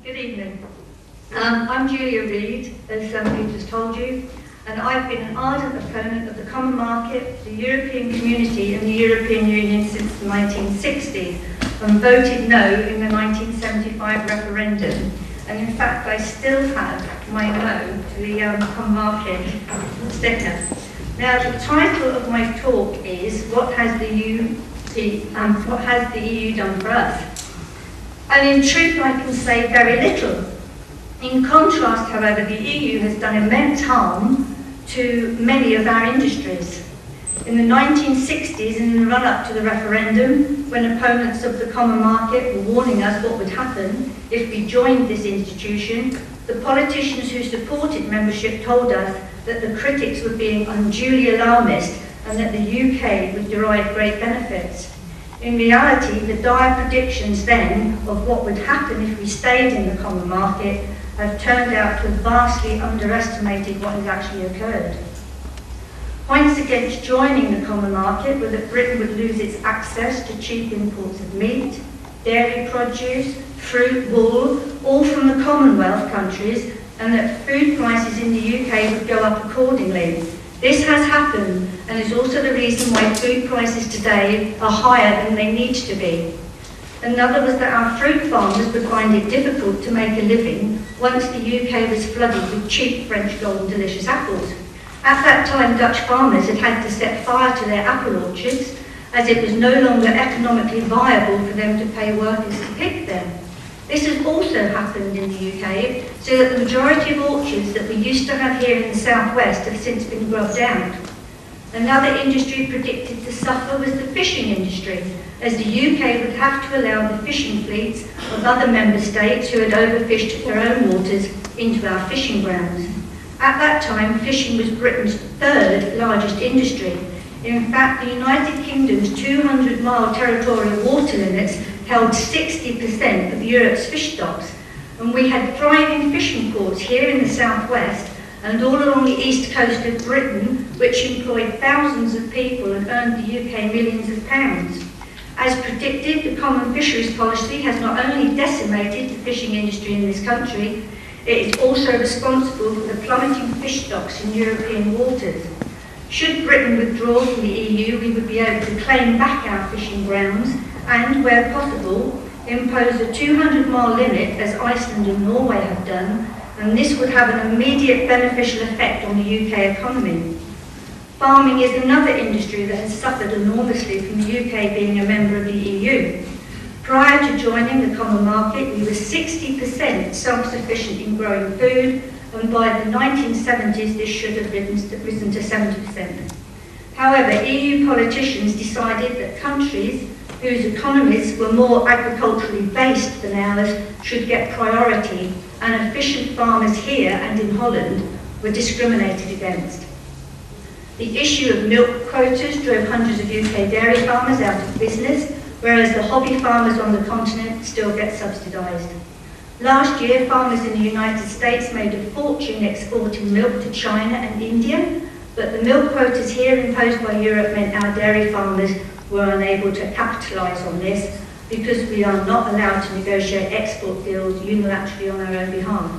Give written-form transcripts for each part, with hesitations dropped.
Good evening. I'm Julia Reid, as Peter just told you, and I've been an ardent opponent of the common market, the European community and the European Union since the 1960s, and voted no in the 1975 referendum. And in fact, I still have my no to the common market sticker. Now, the title of my talk is "What has the EU done for us?" And in truth, I can say very little. In contrast, however, the EU has done immense harm to many of our industries. In the 1960s, in the run-up to the referendum, when opponents of the common market were warning us what would happen if we joined this institution, the politicians who supported membership told us that the critics were being unduly alarmist and that the UK would derive great benefits. In reality, the dire predictions then of what would happen if we stayed in the common market have turned out to have vastly underestimated what has actually occurred. Points against joining the common market were that Britain would lose its access to cheap imports of meat, dairy produce, fruit, wool, all from the Commonwealth countries, and that food prices in the UK would go up accordingly. This has happened, and is also the reason why food prices today are higher than they need to be. Another was that our fruit farmers would find it difficult to make a living once the UK was flooded with cheap French golden delicious apples. At that time, Dutch farmers had had to set fire to their apple orchards, as it was no longer economically viable for them to pay workers to pick them. This has also happened in the UK, so that the majority of orchards that we used to have here in the southwest have since been grubbed out. Another industry predicted to suffer was the fishing industry, as the UK would have to allow the fishing fleets of other member states who had overfished their own waters into our fishing grounds. At that time, fishing was Britain's third largest industry. In fact, the United Kingdom's 200-mile territorial water limits held 60% of Europe's fish stocks, and we had thriving fishing ports here in the southwest and all along the east coast of Britain, which employed thousands of people and earned the UK millions of pounds. As predicted, the common fisheries policy has not only decimated the fishing industry in this country, it is also responsible for the plummeting fish stocks in European waters. Should Britain withdraw from the EU, we would be able to claim back our fishing grounds and, where possible, impose a 200-mile limit as Iceland and Norway have done, and this would have an immediate beneficial effect on the UK economy. Farming is another industry that has suffered enormously from the UK being a member of the EU. Prior to joining the common market, we were 60% self-sufficient in growing food, and by the 1970s this should have risen to 70%. However, EU politicians decided that countries whose economies were more agriculturally based than ours should get priority, and efficient farmers here and in Holland were discriminated against. The issue of milk quotas drove hundreds of UK dairy farmers out of business, whereas the hobby farmers on the continent still get subsidised. Last year, farmers in the United States made a fortune exporting milk to China and India, but the milk quotas here imposed by Europe meant our dairy farmers were unable to capitalise on this because we are not allowed to negotiate export deals unilaterally on our own behalf.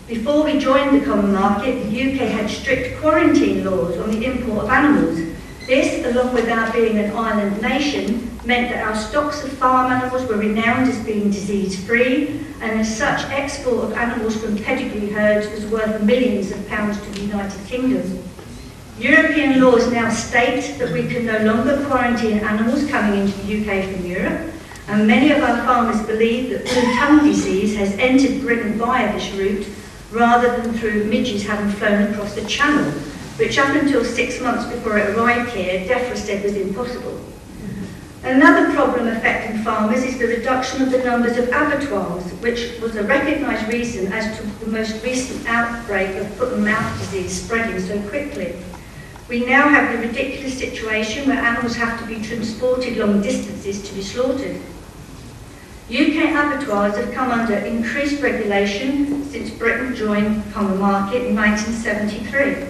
Before we joined the common market, the UK had strict quarantine laws on the import of animals. This, along with our being an island nation, meant that our stocks of farm animals were renowned as being disease-free, and as such, export of animals from pedigree herds was worth millions of pounds to the United Kingdom. European laws now state that we can no longer quarantine animals coming into the UK from Europe, and many of our farmers believe that blue tongue disease has entered Britain via this route rather than through midges having flown across the Channel, which up until 6 months before it arrived here, DEFRA said was impossible. Another problem affecting farmers is the reduction of the numbers of abattoirs, which was a recognised reason as to the most recent outbreak of foot-and-mouth disease spreading so quickly. We now have the ridiculous situation where animals have to be transported long distances to be slaughtered. UK abattoirs have come under increased regulation since Britain joined the common market in 1973.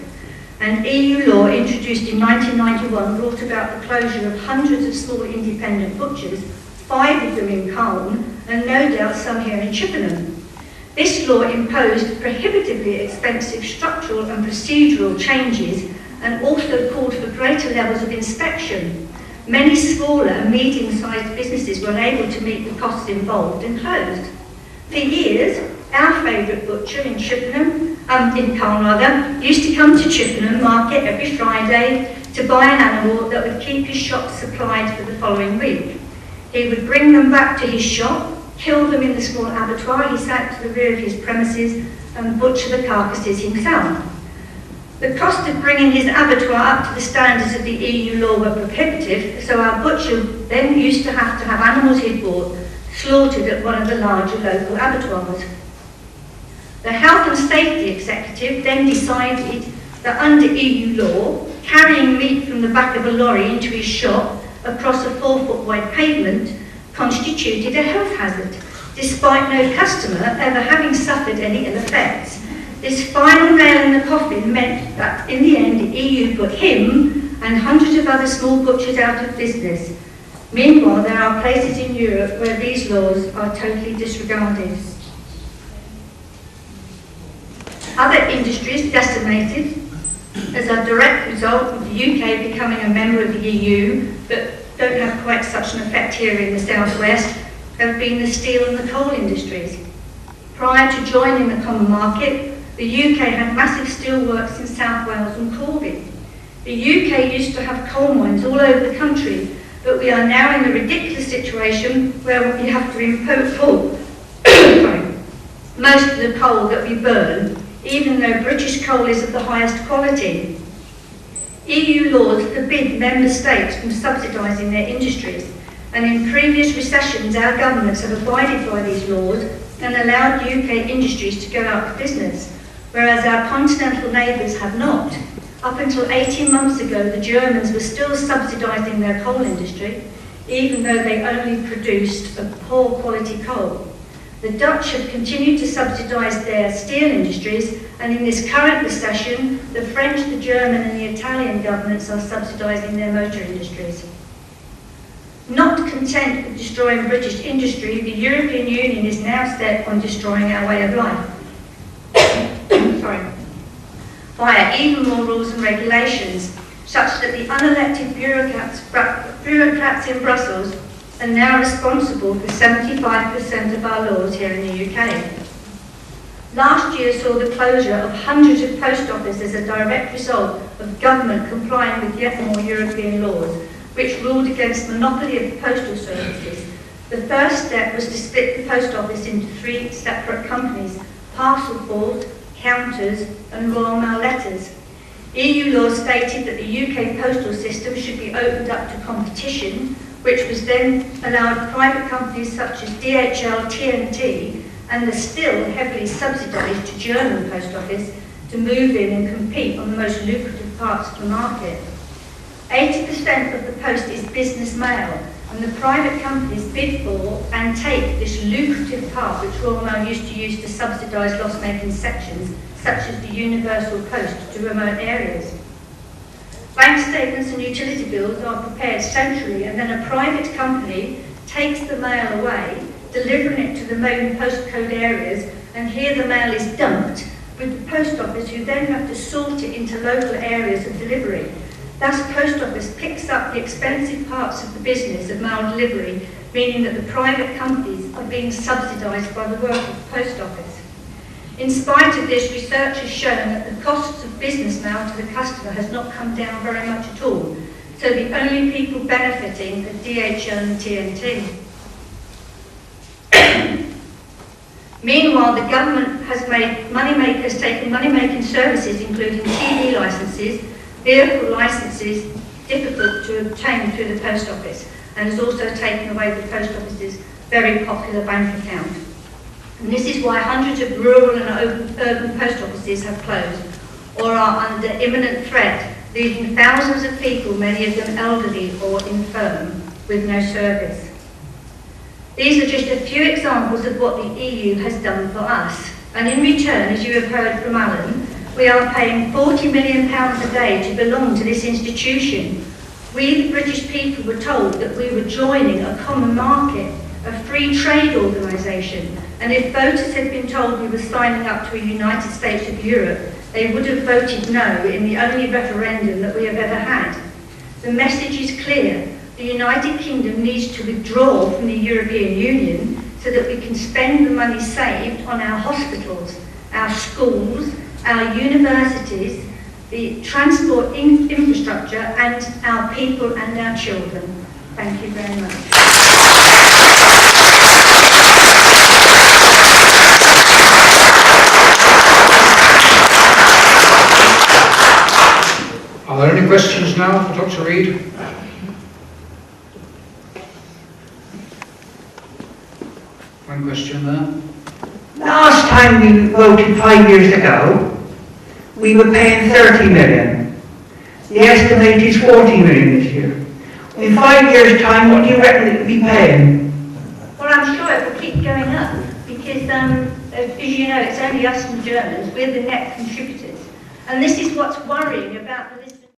And EU law introduced in 1991 brought about the closure of hundreds of small independent butchers, 5 of them in Calne, and no doubt some here in Chippenham. This law imposed prohibitively expensive structural and procedural changes and also called for greater levels of inspection. Many smaller and medium-sized businesses were unable to meet the costs involved and closed. For years, our favourite butcher in Chippenham, in Colne rather, used to come to Chippenham Market every Friday to buy an animal that would keep his shop supplied for the following week. He would bring them back to his shop, kill them in the small abattoir he sat to the rear of his premises, and butcher the carcasses himself. The cost of bringing his abattoir up to the standards of the EU law were prohibitive, so our butcher then used to have animals he'd bought slaughtered at one of the larger local abattoirs. The Health and Safety Executive then decided that under EU law, carrying meat from the back of a lorry into his shop across a 4-foot wide pavement constituted a health hazard, despite no customer ever having suffered any ill effects. This final nail in the coffin meant that in the end the EU put him and hundreds of other small butchers out of business. Meanwhile, there are places in Europe where these laws are totally disregarded. Other industries decimated as a direct result of the UK becoming a member of the EU, but don't have quite such an effect here in the southwest, have been the steel and the coal industries. Prior to joining the common market, the UK had massive steelworks in South Wales and Corby. The UK used to have coal mines all over the country, but we are now in a ridiculous situation where we have to import most of the coal that we burn, even though British coal is of the highest quality. EU laws forbid member states from subsidising their industries, and in previous recessions our governments have abided by these laws and allowed UK industries to go out of business, whereas our continental neighbours have not. Up until 18 months ago, the Germans were still subsidising their coal industry, even though they only produced a poor quality coal. The Dutch have continued to subsidise their steel industries, and in this current recession, the French, the German and the Italian governments are subsidising their motor industries. Not content with destroying British industry, the European Union is now set on destroying our way of life. Via even more rules and regulations, such that the unelected bureaucrats in Brussels are now responsible for 75% of our laws here in the UK. Last year saw the closure of hundreds of post offices as a direct result of government complying with yet more European laws, which ruled against monopoly of the postal services. The first step was to split the post office into 3 separate companies: Parcelforce, Counters and Royal Mail Letters. EU law stated that the UK postal system should be opened up to competition, which was then allowed private companies such as DHL, TNT and the still heavily subsidised German post office to move in and compete on the most lucrative parts of the market. 80% of the post is business mail, and the private companies bid for and take this lucrative part which Royal Mail used to use to subsidise loss-making sections, such as the Universal Post, to remote areas. Bank statements and utility bills are prepared centrally, and then a private company takes the mail away, delivering it to the main postcode areas, and here the mail is dumped, with the post office who then have to sort it into local areas of delivery. Thus, post office picks up the expensive parts of the business of mail delivery, meaning that the private companies are being subsidised by the work of the post office. In spite of this, research has shown that the costs of business mail to the customer has not come down very much at all, so the only people benefiting are DHL and TNT. Meanwhile, the government has taken money-making services, including TV licences, vehicle licences, difficult to obtain through the post office, and has also taken away the post office's very popular bank account. And this is why hundreds of rural and urban post offices have closed or are under imminent threat, leaving thousands of people, many of them elderly or infirm, with no service. These are just a few examples of what the EU has done for us, and in return, as you have heard from Alan, we are paying £40 million a day to belong to this institution. We, the British people, were told that we were joining a common market, a free trade organisation, and if voters had been told we were signing up to a United States of Europe, they would have voted no in the only referendum that we have ever had. The message is clear. The United Kingdom needs to withdraw from the European Union so that we can spend the money saved on our hospitals, our schools, our universities, the transport infrastructure, and our people and our children. Thank you very much. Are there any questions now for Dr. Reid? One question there. Last time we voted 5 years ago, we were paying 30 million. The estimate is 40 million this year. In 5 years' time, what do you reckon it will be paying? Well, I'm sure it will keep going up because, as you know, it's only us and Germans. We're the net contributors. And this is what's worrying about the